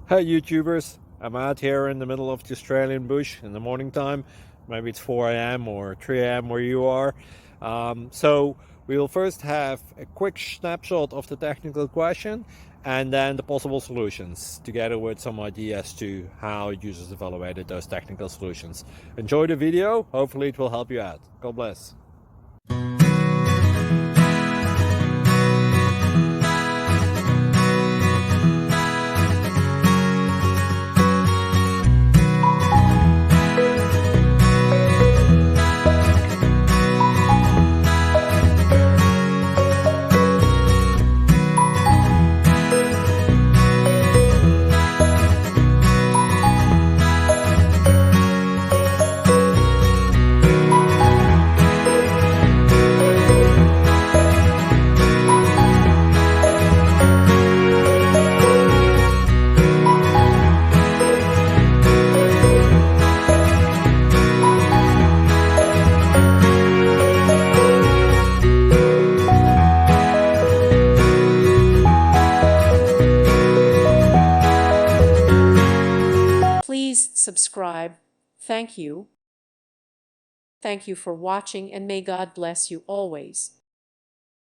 Hey YouTubers, I'm out here in the middle of the Australian bush in the morning time. Maybe it's 4 a.m. or 3 a.m. where you are. So we'll first have a quick snapshot of the technical question and then the possible solutions, together with some ideas to how users evaluated those technical solutions. Enjoy the video, hopefully it will help you out. God bless. Please subscribe. Thank you. Thank you for watching, and may God bless you always.